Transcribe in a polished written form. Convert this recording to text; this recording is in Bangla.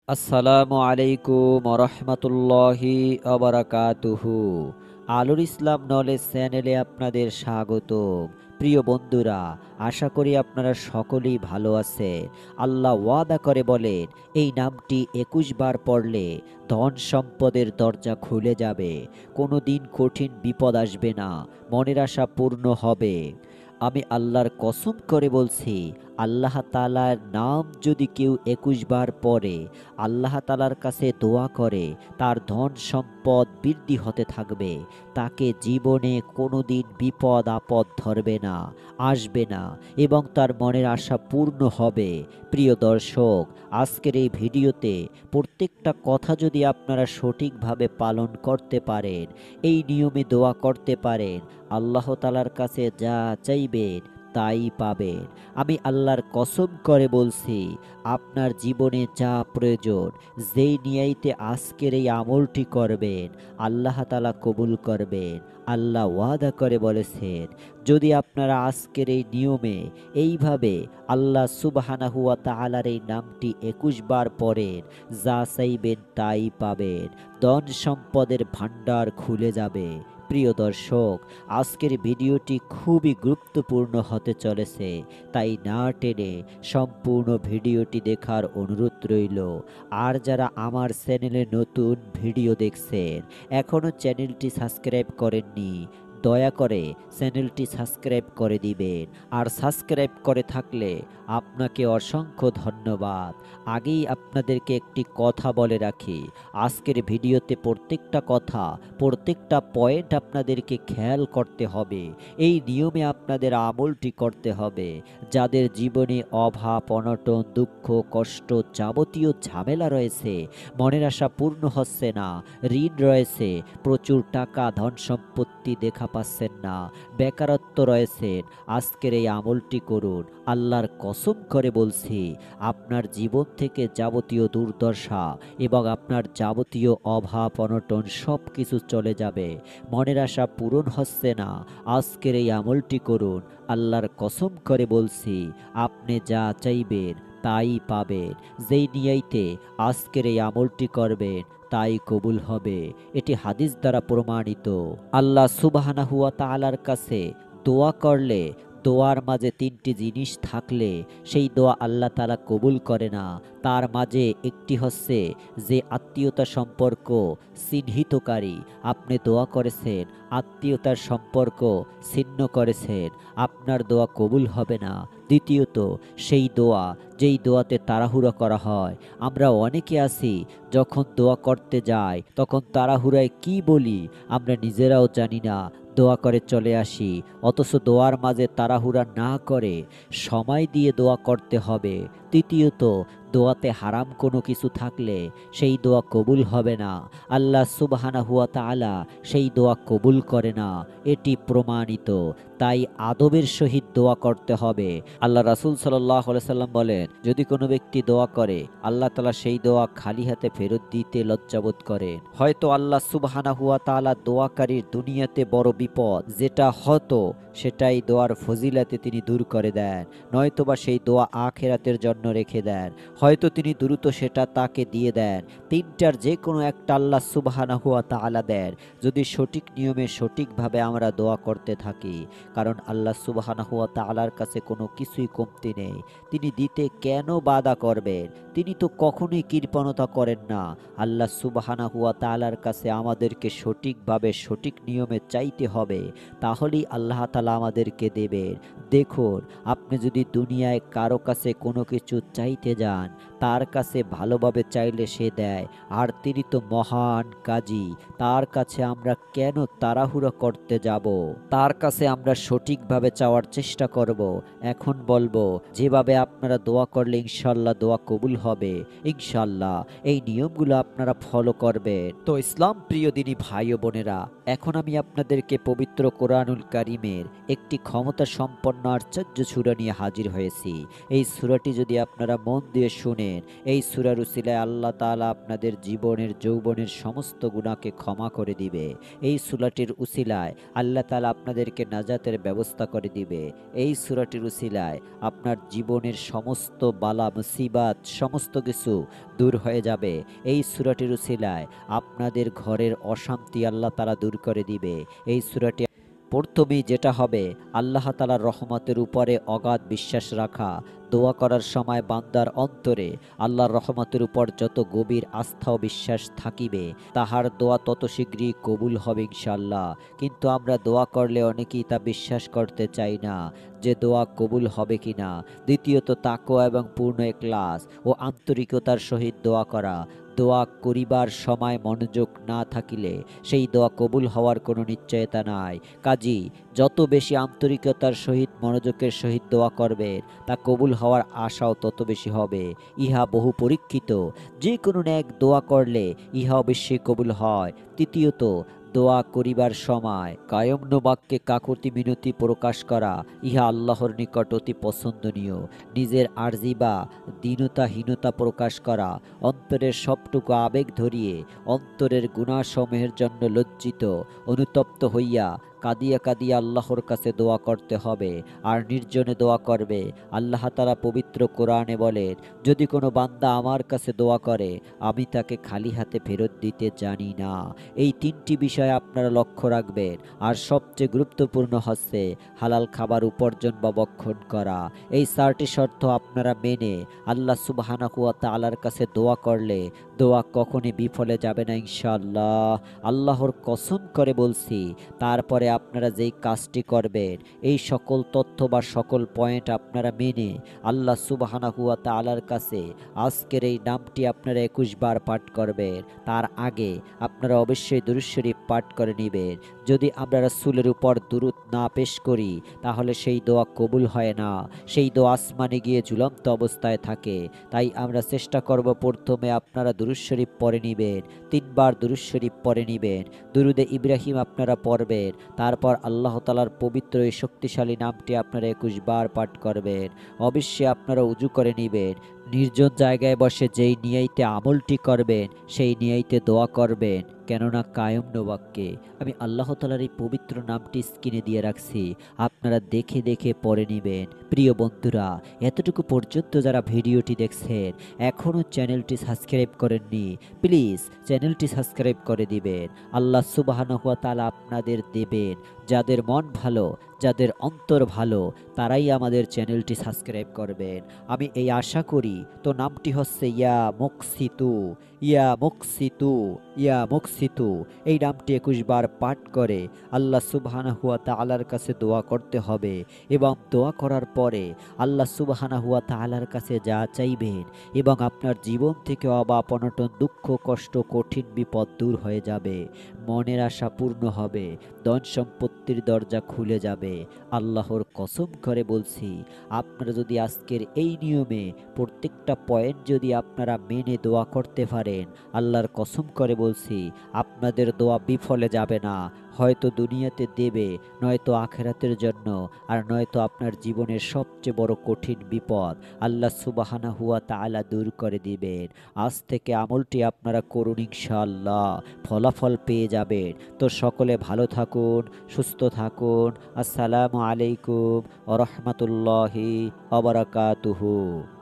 আসসালামু আলাইকুম রহমতুল্লাহি আবরাকাতুহু। আলুর ইসলাম নলেজ চ্যানেলে আপনাদের স্বাগতম। প্রিয় বন্ধুরা, আশা করি আপনারা সকলেই ভালো আছেন। আল্লাহ ওয়াদা করে বলেন, এই নামটি ২১ বার পড়লে ধন সম্পদের দরজা খুলে যাবে, কোনো দিন কঠিন বিপদ আসবে না, মনের আশা পূর্ণ হবে। আমি আল্লাহর কসম করে বলছি, আল্লাহ তাআলার নাম যদি কেউ ২১ বার পড়ে, আল্লাহ তাআলার কাছে দোয়া করে, তার ধন সম্পদ বৃদ্ধি হতে থাকবে, তাকে জীবনে কোনো দিন বিপদ আপদ ধরবে না, আসবে না, এবং তার মনের আশা পূর্ণ হবে। প্রিয় দর্শক, আজকের এই ভিডিওতে প্রত্যেকটা কথা যদি আপনারা সঠিকভাবে পালন করতে পারেন, এই নিয়মে দোয়া করতে পারেন, আল্লাহ তাআলার কাছে যা চাইবেন তাই পাবেন। আমি আল্লাহর কসম করে বলছি, আপনার জীবনে যা প্রয়োজন, যেই নিয়াইতে আজকের এই আমলটি করবেন, আল্লাহ তাআলা কবুল করবেন। আল্লাহ ওয়াদা করে বলেছেন, যদি আপনারা আজকের এই নিয়মে এইভাবে আল্লাহ সুবহানাহু ওয়া তাআলার এই নামটি ২১ বার পড়েন, যা চাইবেন তাই পাবেন, ধন সম্পদের ভাণ্ডার খুলে যাবে। প্রিয় দর্শক, আজকের ভিডিওটি খুবই গুরুত্বপূর্ণ হতে চলেছে, তাই না টেনে সম্পূর্ণ ভিডিওটি দেখার অনুরোধ রইল। আর যারা আমার চ্যানেলে নতুন ভিডিও দেখছেন, এখনও চ্যানেলটি সাবস্ক্রাইব করেননি, দয়া করে চ্যানেলটি সাবস্ক্রাইব করে দিবেন। আর সাবস্ক্রাইব করে থাকলে আপনাকে অসংখ্য ধন্যবাদ। আগেই আপনাদেরকে একটি কথা বলে রাখি, আজকের ভিডিওতে প্রত্যেকটা কথা, প্রত্যেকটা পয়েন্ট আপনাদেরকে খেয়াল করতে হবে। এই নিয়মে আপনাদের আমলটি করতে হবে। যাদের জীবনে অভাব অনটন দুঃখ কষ্ট যাবতীয় ঝামেলা রয়েছে, মনের আশা পূর্ণ হচ্ছে না, ঋণ রয়েছে, প্রচুর টাকা ধন সম্পত্তি দেখা পাচ্ছেন না, বেকারত্ব রয়েছে, আজকের এই আমলটি করুন। আল্লাহর কসম করে বলছি, আপনার জীবন থেকে যাবতীয় দুর্দশা এবং আপনার যাবতীয় অভাব অনটন সব কিছু চলে যাবে। মনের আশা পূরণ হচ্ছে না, আজকের এই আমলটি করুন। আল্লাহর কসম করে বলছি, আপনি যা চাইবেন তাই পাবেন। যেই নিয়াইতে আজকের এই আমলটি করবেন তাই কবুল হবে। এটি হাদিস দ্বারা প্রমাণিত। আল্লাহ সুবহানাহু ওয়া তাআলার কাছে দোয়া করলে, দোয়ার মাঝে তিনটি জিনিস থাকলে সেই দোয়া আল্লাহ তাআলা কবুল করে না। তার মাঝে একটি হচ্ছে যে আত্মীয়তা সম্পর্ক চিহ্নিতকারী, আপনি দোয়া করেছেন, আত্মীয়তার সম্পর্ক ছিন্ন করেছেন, আপনার দোয়া কবুল হবে না। দ্বিতীয়ত, সেই দোয়া যেই দোয়াতে তাড়াহুড়ো করা হয়। আমরা অনেকে আছি, যখন দোয়া করতে যাই তখন তাড়াহুড়ায় কি বলি আমরা নিজেরাও জানি না, দোয়া করে চলে আসি। অথচ দোয়ার মাঝে তাড়াহুড়া না করে সময় দিয়ে দোয়া করতে হবে। তৃতীয়ত, দোয়াতে হারাম কোনো কিছু থাকলে সেই দোয়া কবুল হবে না। আল্লাহ সুবহানাহু ওয়া তাআলা সেই দোয়া কবুল করে না, এটি প্রমাণিত। তাই আদবের সহিত দোয়া করতে হবে। আল্লাহ রাসূল সাল্লাল্লাহু আলাইহি সাল্লাম বলেন, যদি কোনো ব্যক্তি দোয়া করে, আল্লাহ তাআলা সেই দোয়া খালি হাতে ফেরত দিতে লজ্জাবোধ করেন। হয়তো আল্লাহ সুবহানাহু ওয়া তাআলা দোয়াকারীর দুনিয়াতে বড় বিপদ যেটা হতো, সেটাই দোয়ার ফজিলাতে তিনি দূর করে দেন, নয়তোবা সেই দোয়া আখিরাতের জন্য রেখে দেন। হয়তো তিনি দ্রুত সেটা তাকে দিয়ে দেন। তিনটার যে কোনো একটা আল্লাহ সুবহানাহু ওয়া তাআলা দেন, যদি সঠিক নিয়মে সঠিকভাবে আমরা দোয়া করতে থাকি। কারণ আল্লাহ সুবহানাহু ওয়া তাআলার কাছে কোনো কিছুই কমতি নেই। তিনি দিতে কেন বাধা করবেন? তিনি তো কখনোই কৃপণতা করেন না। আল্লাহ সুবহানাহু ওয়া তাআলার কাছে আমাদেরকে সঠিকভাবে সঠিক নিয়মে চাইতে হবে, তাহলেই আল্লাহ তাআলা আমাদেরকে দেবেন। দেখুন, আপনি যদি দুনিয়ায় কারো কাছে কোনো কিছু চাইতে যান, তার কাছে ভালোভাবে চাইলে সে দেয়। আর তিনি তো মহান কাজী, তার কাছে আমরা কেন তাড়াহুড়ো করতে যাব? তার কাছে আমরা সঠিকভাবে চাওয়ার চেষ্টা করব। এখন বলবো, যেভাবে আপনারা দোয়া করলে ইনশাল্লাহ দোয়া কবুল হবে। ইনশাল্লাহ এই নিয়মগুলো আপনারা ফলো করবেন। তো ইসলাম প্রিয় দিনী ভাই ও বোনেরা, এখন আমি আপনাদেরকে পবিত্র কোরআনুল কারীমের একটি ক্ষমতা সম্পন্ন আশ্চর্য সূরা নিয়ে হাজির হয়েছি। এই সূরাটি যদি আপনারা মন দিয়ে শুনেন, এই সূরার উসিলায় আল্লাহ তাআলা আপনাদের জীবনের যৌবনের সমস্ত গুনাহকে ক্ষমা করে দিবে। এই সূরাটির উসিলায় আল্লাহ তাআলা আপনাদেরকে নাজাতের ব্যবস্থা করে দিবে। এই সূরাটির উসিলায় আপনার জীবনের সমস্ত বালা মুসিবাত সমস্ত কিছু দূর হয়ে যাবে। এই সূরাটির উসিলায় আপনাদের ঘরের অশান্তি আল্লাহ তাআলা দূর করে দিবে। এই সূরাটি প্রথমেই যেটা হবে, আল্লাহ তাআলার রহমতের উপরে অগাধ বিশ্বাস রাখা। দোয়া করার সময় বান্দার অন্তরে আল্লাহর রহমতের উপর যত গভীর আস্থা ও বিশ্বাস থাকিবে, তাহার দোয়া তত শীঘ্রই কবুল হবে ইনশাআল্লাহ। কিন্তু আমরা দোয়া করলে অনেকেই তা বিশ্বাস করতে চাই না যে দোয়া কবুল হবে কিনা। দ্বিতীয়ত, তাকওয়া এবং পূর্ণ ইখলাস ও আন্তরিকতার সহিত দোয়া করা। দোয়া করিবার সময় মনোযোগ না থাকিলে সেই দোয়া কবুল হওয়ার কোনো নিশ্চয়তা নাই। কাজী যত বেশি আন্তরিকতার সহিত মনোযোগের সহিত দোয়া করবেন, তা কবুল হওয়ার আশাও তত বেশি হবে। ইহা বহু পরীক্ষিত। যে কোনো ন্যাক দোয়া করলে ইহা অবশ্যই কবুল হয়। তৃতীয়ত, দোয়া করিবার সময় কায়ম্ন বাক্যে কাকুতি মিনতি প্রকাশ করা ইহা আল্লাহর নিকট অতি পছন্দনীয়। নিজের আরজি বা দীনতাহীনতা প্রকাশ করা, অন্তরের সবটুকু আবেগ ধরিয়ে অন্তরের গুনাহসমূহের জন্য লজ্জিত অনুতপ্ত হইয়া কাঁদিয়া কাঁদিয়া আল্লাহর কাছে দোয়া করতে হবে। আর নির্জনে দোয়া করবে। আল্লাহ তাআলা পবিত্র কোরআনে বলেন, যদি কোনো বান্দা আমার কাছে দোয়া করে, আমি তাকে খালি হাতে ফেরত দিতে জানি না। এই তিনটি বিষয় আপনারা লক্ষ্য রাখবেন। আর সবচেয়ে গুরুত্বপূর্ণ হচ্ছে হালাল খাবার উপার্জন বা ভক্ষণ করা। এই চারটি শর্ত আপনারা মেনে আল্লাহ সুবহানাহু ওয়া তাআলার কাছে দোয়া করলে দোয়া কখনই বিফলে যাবে না ইনশাআল্লাহ। আল্লাহর কসম করে বলছি, তারপরে আপনারা যেই কাজটি করবেন, এই সকল তথ্য বা সকল পয়েন্ট আপনারা মেনে আল্লাহ সুবহানাহু ওয়া তাআলার কাছে আজকের এই নামটি আপনারা 21 বার পাঠ করবেন। তার আগে আপনারা অবশ্যই দুরূদ শরীফ পাঠ করে নেবেন। যদি আমরা রাসূলের উপর দুরূদ না পেশ করি, তাহলে সেই দোয়া কবুল হয় না। সেই দোয়া আসমানে গিয়ে ঝুলন্ত অবস্থায় থাকে। তাই আমরা চেষ্টা করব, প্রথমে আপনারা দুরূদ শরীফ পড়ে নেবেন। 3 বার দুরূদ শরীফ পড়ে নেবেন। দুরুদে ইব্রাহিম আপনারা পড়বেন। তারপর আল্লাহ তাআলার পবিত্র এই শক্তিশালী নামটি আপনারা 21 বার পাঠ করবেন। অবশ্যই আপনারা উজু করে নেবেন। নির্জন জায়গায় বসে যেই নিয়াইতে আমলটি করবেন, সেই নিয়াইতে দোয়া করবেন। কেননা কায়ম্ন বাক্যে আমি আল্লাহ তাআলার এই পবিত্র নামটি স্ক্রিনে দিয়ে রাখছি, আপনারা দেখে দেখে পড়ে নেবেন। প্রিয় বন্ধুরা, এতটুকু পর্যন্ত যারা ভিডিওটি দেখছেন, এখনও চ্যানেলটি সাবস্ক্রাইব করেননি, প্লিজ চ্যানেলটি সাবস্ক্রাইব করে দিবেন। আল্লাহ সুবহানাহু ওয়া তাআলা আপনাদের দেবেন। যাদের মন ভালো, যাদের অন্তর ভালো, তারাই আমাদের চ্যানেলটি সাবস্ক্রাইব করবেন। আমি এই আশা করি। তো নামটি হচ্ছে ইয়া মুকসিতু, ইয়া মুকসিতু, ইয়া মুকসিতু। এই নামটি 21 বার পাঠ করে আল্লাহ সুবহানাহু ওয়া তাআলার কাছে দোয়া করতে হবে। এবং দোয়া করার পরে আল্লাহ সুবহানাহু ওয়া তাআলার কাছে যা চাইবেন এবং আপনার জীবন থেকে অভাব অনটন দুঃখ কষ্ট কঠিন বিপদ দূর হয়ে যাবে, মনের আশা পূর্ণ হবে, ধন সম্পত্তির দরজা খুলে যাবে। আল্লাহর কসম করে বলছি, আপনারা যদি আজকের এই নিয়মে প্রত্যেকটা পয়েন্ট যদি আপনারা মেনে দোয়া করতে পারেন, আল্লাহর কসম করে বলছি, আপনাদের দোয়া বিফলে যাবে না। হয়তো দুনিয়াতে দেবে, নয়তো আখেরাতের জন্য, আর নয়তো আপনার জীবনের সবচেয়ে বড় কঠিন বিপদ আল্লাহ সুবহানাহু ওয়া তাআলা দূর করে দিবেন। আজ থেকে আমলটি আপনারা করুন, ইনশাআল্লাহ ফলাফল পেয়ে যাবেন। তো সকলে ভালো থাকুন, সুস্থ থাকুন। আসসালামু আলাইকুম ওয়া রাহমাতুল্লাহি ওয়া বারাকাতুহু।